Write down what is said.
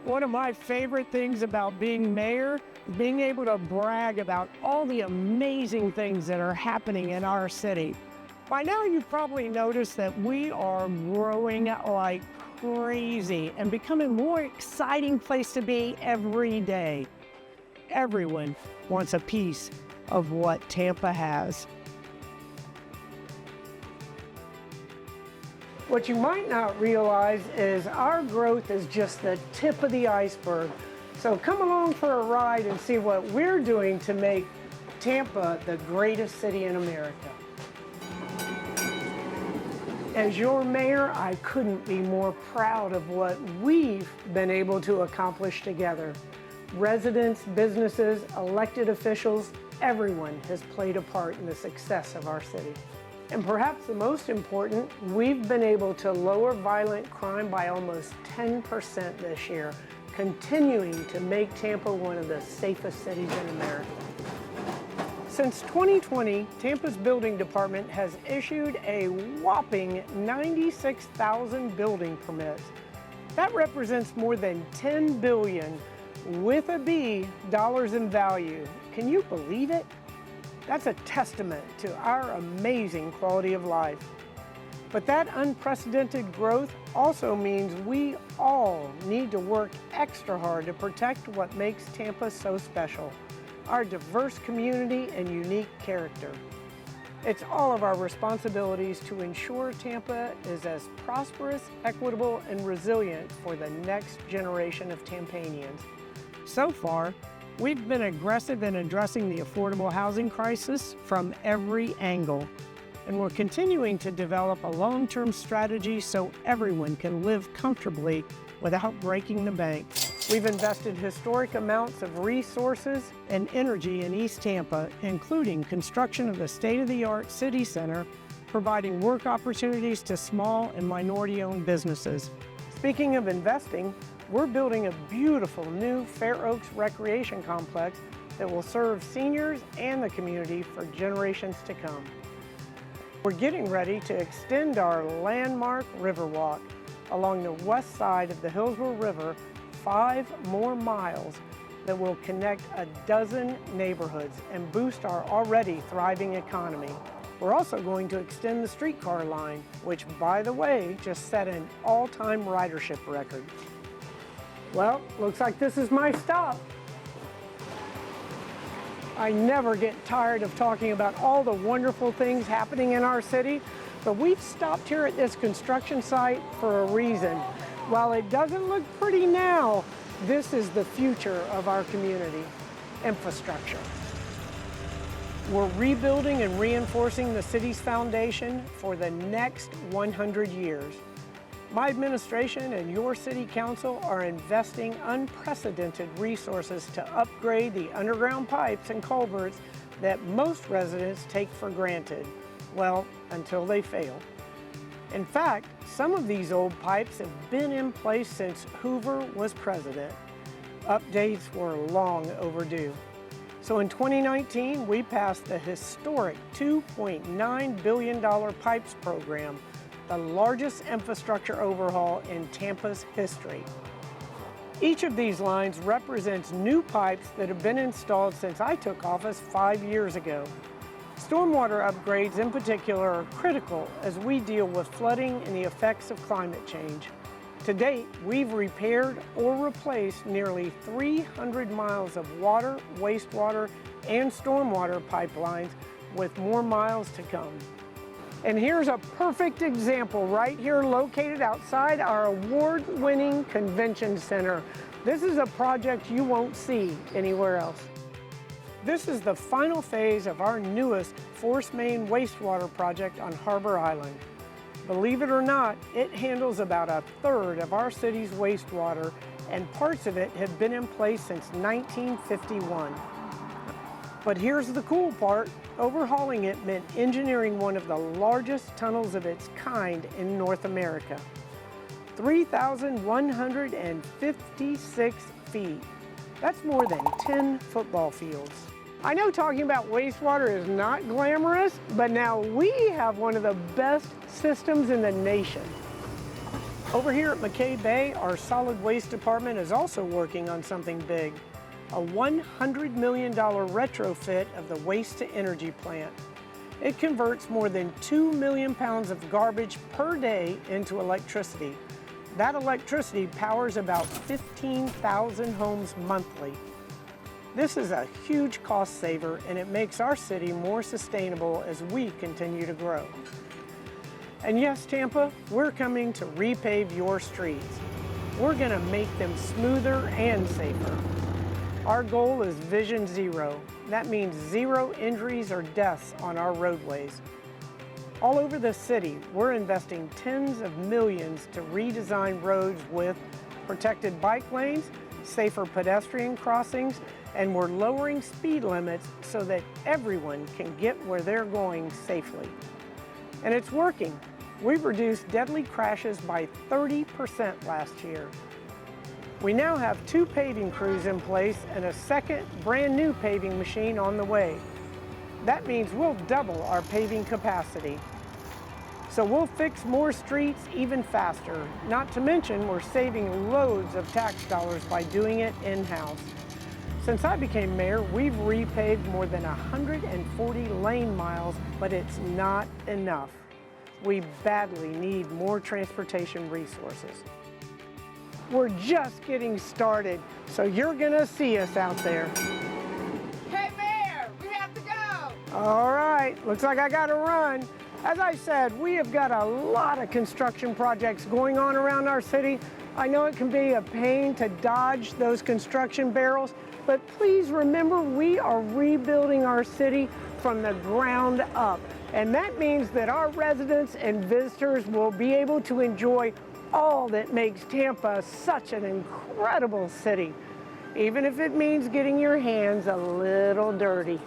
One of my favorite things about being mayor is being able to brag about all the amazing things that are happening in our city. By now, you've probably noticed that we are growing like crazy and becoming a more exciting place to be every day. Everyone wants a piece of what Tampa has. What you might not realize is our growth is just the tip of the iceberg. So come along for a ride and see what we're doing to make Tampa the greatest city in America. As your mayor, I couldn't be more proud of what we've been able to accomplish together. Residents, businesses, elected officials, everyone has played a part in the success of our city. And perhaps the most important, we've been able to lower violent crime by almost 10% this year, continuing to make Tampa one of the safest cities in America. Since 2020, Tampa's building department has issued a whopping 96,000 building permits. That represents more than $10 billion, with a B, dollars in value. Can you believe it? That's a testament to our amazing quality of life. But that unprecedented growth also means we all need to work extra hard to protect what makes Tampa so special, our diverse community and unique character. It's all of our responsibilities to ensure Tampa is as prosperous, equitable, and resilient for the next generation of Tampanians. So far, we've been aggressive in addressing the affordable housing crisis from every angle, and we're continuing to develop a long-term strategy so everyone can live comfortably without breaking the bank. We've invested historic amounts of resources and energy in East Tampa, including construction of the state-of-the-art city center, providing work opportunities to small and minority-owned businesses. Speaking of investing, we're building a beautiful new Fair Oaks recreation complex that will serve seniors and the community for generations to come. We're getting ready to extend our landmark Riverwalk along the west side of the Hillsborough River 5 more miles that will connect a dozen neighborhoods and boost our already thriving economy. We're also going to extend the streetcar line, which, by the way, just set an all-time ridership record. Well, looks like this is my stop. I never get tired of talking about all the wonderful things happening in our city, but we've stopped here at this construction site for a reason. While it doesn't look pretty now, this is the future of our community: infrastructure. We're rebuilding and reinforcing the city's foundation for the next 100 years. My administration and your city council are investing unprecedented resources to upgrade the underground pipes and culverts that most residents take for granted, well, until they fail. In fact, some of these old pipes have been in place since Hoover was president. Updates were long overdue. So in 2019, we passed the historic $2.9 billion pipes program, the largest infrastructure overhaul in Tampa's history. Each of these lines represents new pipes that have been installed since I took office 5 years ago. Stormwater upgrades in particular are critical as we deal with flooding and the effects of climate change. To date, we've repaired or replaced nearly 300 miles of water, wastewater, and stormwater pipelines, with more miles to come. And here's a perfect example right here located outside our award-winning convention center. This is a project you won't see anywhere else. This is the final phase of our newest force main wastewater project on Harbor Island. Believe it or not, it handles about a third of our city's wastewater, and parts of it have been in place since 1951. But here's the cool part. Overhauling it meant engineering one of the largest tunnels of its kind in North America. 3,156 feet. That's more than 10 football fields. I know talking about wastewater is not glamorous, but now we have one of the best systems in the nation. Over here at McKay Bay, our solid waste department is also working on something big, a $100 million retrofit of the waste to energy plant. It converts more than 2 million pounds of garbage per day into electricity. That electricity powers about 15,000 homes monthly. This is a huge cost saver, and it makes our city more sustainable as we continue to grow. And yes, Tampa, we're coming to repave your streets. We're going to make them smoother and safer. Our goal is Vision Zero. That means 0 injuries or deaths on our roadways. All over the city, we're investing tens of millions to redesign roads with protected bike lanes, safer pedestrian crossings, and we're lowering speed limits so that everyone can get where they're going safely. And it's working. We've reduced deadly crashes by 30% last year. We now have 2 paving crews in place and a second brand new paving machine on the way. That means we'll double our paving capacity. So we'll fix more streets even faster. Not to mention, we're saving loads of tax dollars by doing it in-house. Since I became mayor, we've repaved more than 140 lane miles, but it's not enough. We badly need more transportation resources. We're just getting started, so you're gonna see us out there. Hey, Mayor, we have to go. All right, looks like I gotta run. As I said, we have got a lot of construction projects going on around our city. I know it can be a pain to dodge those construction barrels, but please remember we are rebuilding our city from the ground up. And that means that our residents and visitors will be able to enjoy all that makes Tampa such an incredible city, even if it means getting your hands a little dirty.